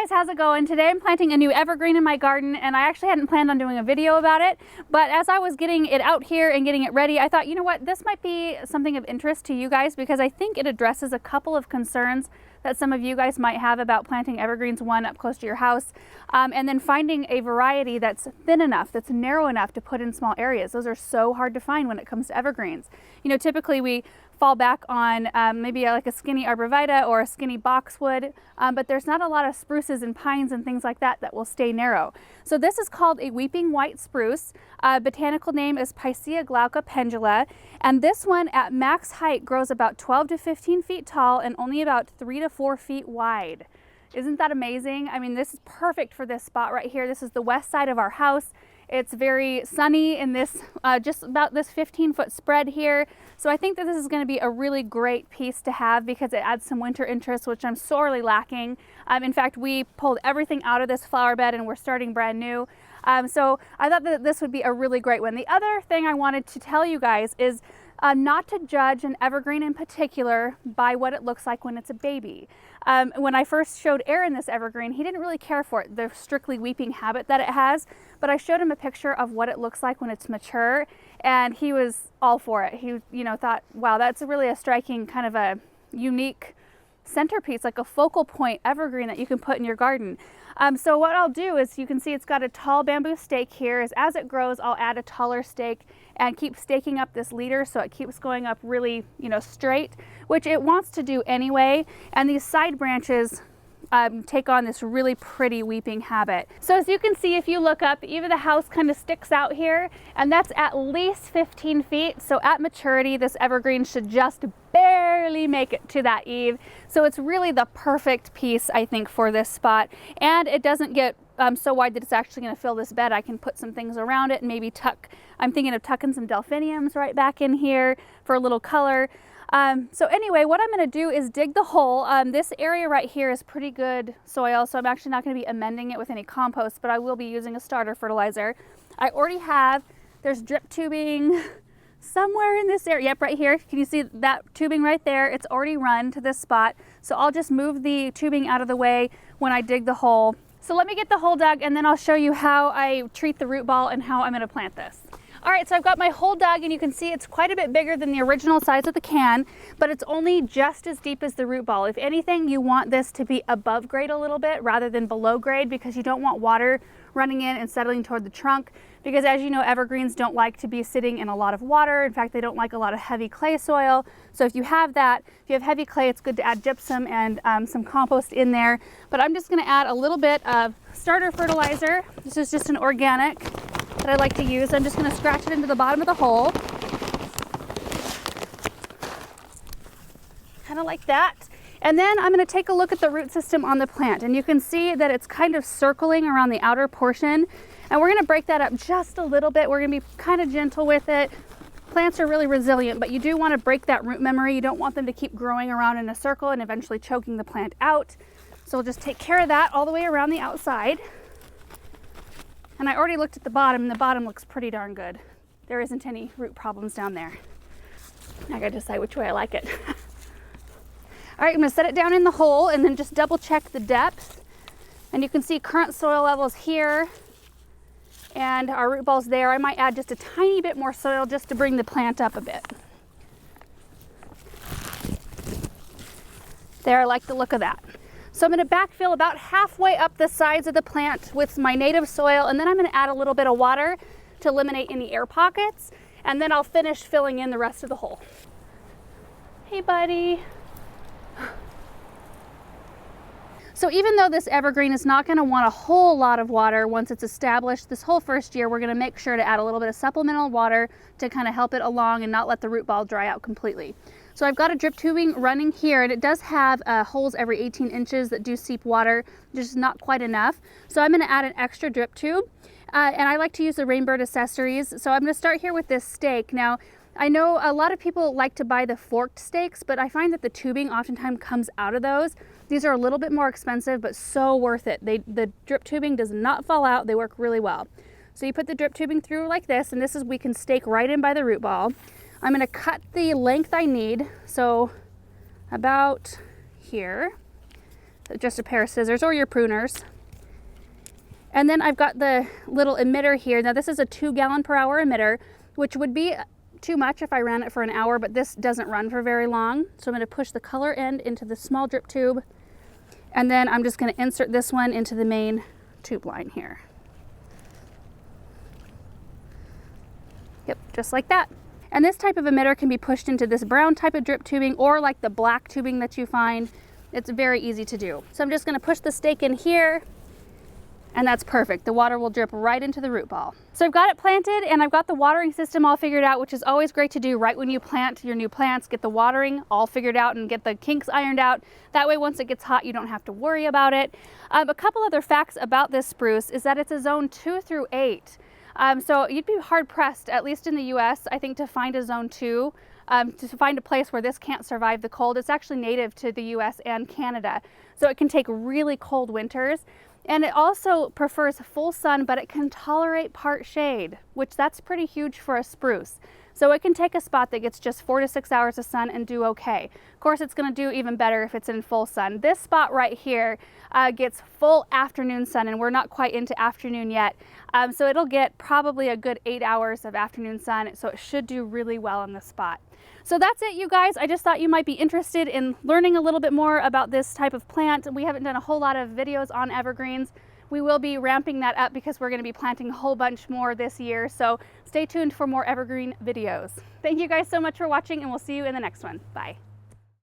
guys, how's it going? Today I'm planting a new evergreen in my garden, and I actually hadn't planned on doing a video about it, but as I was getting it out here and getting it ready, I thought, you know what, this might be something of interest to you guys because I think it addresses a couple of concerns that some of you guys might have about planting evergreens, one, up close to your house, and then finding a variety that's thin enough, that's narrow enough to put in small areas. Those are so hard to find when it comes to evergreens. You know, typically we fall back on maybe like a skinny arborvitae or a skinny boxwood, but there's not a lot of spruces and pines and things like that that will stay narrow. So this is called a weeping white spruce. Botanical name is Picea glauca pendula, and this one at max height grows about 12 to 15 feet tall and only about 3 to 4 feet wide. Isn't that amazing? I mean, this is perfect for this spot right here. This is the west side of our house. It's very sunny in this, just about this 15-foot spread here. So I think that this is going to be a really great piece to have because it adds some winter interest, which I'm sorely lacking. In fact, we pulled everything out of this flower bed and we're starting brand new. So I thought that this would be a really great one. The other thing I wanted to tell you guys is not to judge an evergreen in particular by what it looks like when it's a baby. When I first showed Aaron this evergreen, he didn't really care for it, the strictly weeping habit that it has, but I showed him a picture of what it looks like when it's mature, and he was all for it. He, thought, wow, that's really a striking kind of a unique centerpiece, like a focal point evergreen that you can put in your garden. So what I'll do is, you can see it's got a tall bamboo stake here. As it grows, I'll add a taller stake and keep staking up this leader so it keeps going up really, straight, which it wants to do anyway. And these side branches take on this really pretty weeping habit. So as you can see, if you look up, even the house kind of sticks out here, and that's at least 15 feet. So at maturity, this evergreen should just barely make it to that eave. So it's really the perfect piece, I think, for this spot. And it doesn't get so wide that it's actually going to fill this bed. I can put some things around it and maybe I'm thinking of tucking some delphiniums right back in here for a little color. So anyway, what I'm going to do is dig the hole. This area right here is pretty good soil, so I'm actually not going to be amending it with any compost, but I will be using a starter fertilizer. I already have, there's drip tubing somewhere in this area. Yep, right here. Can you see that tubing right there? It's already run to this spot. So I'll just move the tubing out of the way when I dig the hole. So let me get the hole dug and then I'll show you how I treat the root ball and how I'm going to plant this. All right, so I've got my hole dug and you can see it's quite a bit bigger than the original size of the can, but it's only just as deep as the root ball. If anything, you want this to be above grade a little bit rather than below grade because you don't want water running in and settling toward the trunk, because as you know, evergreens don't like to be sitting in a lot of water. In fact, they don't like a lot of heavy clay soil. So if you have that, if you have heavy clay, it's good to add gypsum and some compost in there. But I'm just gonna add a little bit of starter fertilizer. This is just an organic that I like to use. I'm just gonna scratch it into the bottom of the hole. Kind of like that. And then I'm going to take a look at the root system on the plant, and you can see that it's kind of circling around the outer portion, and we're going to break that up just a little bit. We're going to be kind of gentle with it. Plants are really resilient, but you do want to break that root memory. You don't want them to keep growing around in a circle and eventually choking the plant out. So we'll just take care of that all the way around the outside. And I already looked at the bottom, and the bottom looks pretty darn good. There isn't any root problems down there. I got to decide which way I like it. All right, I'm gonna set it down in the hole and then just double check the depth. And you can see current soil levels here and our root balls there. I might add just a tiny bit more soil just to bring the plant up a bit. There, I like the look of that. So I'm gonna backfill about halfway up the sides of the plant with my native soil, and then I'm gonna add a little bit of water to eliminate any air pockets, and then I'll finish filling in the rest of the hole. Hey, buddy. So even though this evergreen is not going to want a whole lot of water once it's established, this whole first year we're going to make sure to add a little bit of supplemental water to kind of help it along and not let the root ball dry out completely. So I've got a drip tubing running here, and it does have holes every 18 inches that do seep water, just not quite enough. So I'm going to add an extra drip tube, and I like to use the Rainbird accessories. So I'm going to start here with this stake. Now, I know a lot of people like to buy the forked stakes, but I find that the tubing oftentimes comes out of those. These are a little bit more expensive, but so worth it. The drip tubing does not fall out. They work really well. So you put the drip tubing through like this, and this is, we can stake right in by the root ball. I'm going to cut the length I need, so about here. with just a pair of scissors or your pruners. And then I've got the little emitter here. Now this is a 2 gallon per hour emitter, which would be too much if I ran it for an hour, but this doesn't run for very long. So I'm going to push the color end into the small drip tube, and then I'm just going to insert this one into the main tube line here. Yep, just like that. And this type of emitter can be pushed into this brown type of drip tubing or like the black tubing that you find. It's very easy to do. So I'm just going to push the stake in here, and that's perfect. The water will drip right into the root ball. So I've got it planted and I've got the watering system all figured out, which is always great to do right when you plant your new plants. Get the watering all figured out and get the kinks ironed out. That way once it gets hot, you don't have to worry about it. A couple other facts about this spruce is that it's a zone 2 through 8. So you'd be hard pressed, at least in the US, I think, to find a zone 2. To find a place where this can't survive the cold. It's actually native to the US and Canada. So it can take really cold winters. And it also prefers full sun, but it can tolerate part shade, which that's pretty huge for a spruce. So it can take a spot that gets just 4 to 6 hours of sun and do okay. Of course, it's going to do even better if it's in full sun. This spot right here gets full afternoon sun, and we're not quite into afternoon yet. So it'll get probably a good 8 hours of afternoon sun, so it should do really well in this spot. So that's it, you guys. I just thought you might be interested in learning a little bit more about this type of plant. We haven't done a whole lot of videos on evergreens. We will be ramping that up because we're going to be planting a whole bunch more this year. So stay tuned for more evergreen videos. Thank you guys so much for watching, and we'll see you in the next one. Bye.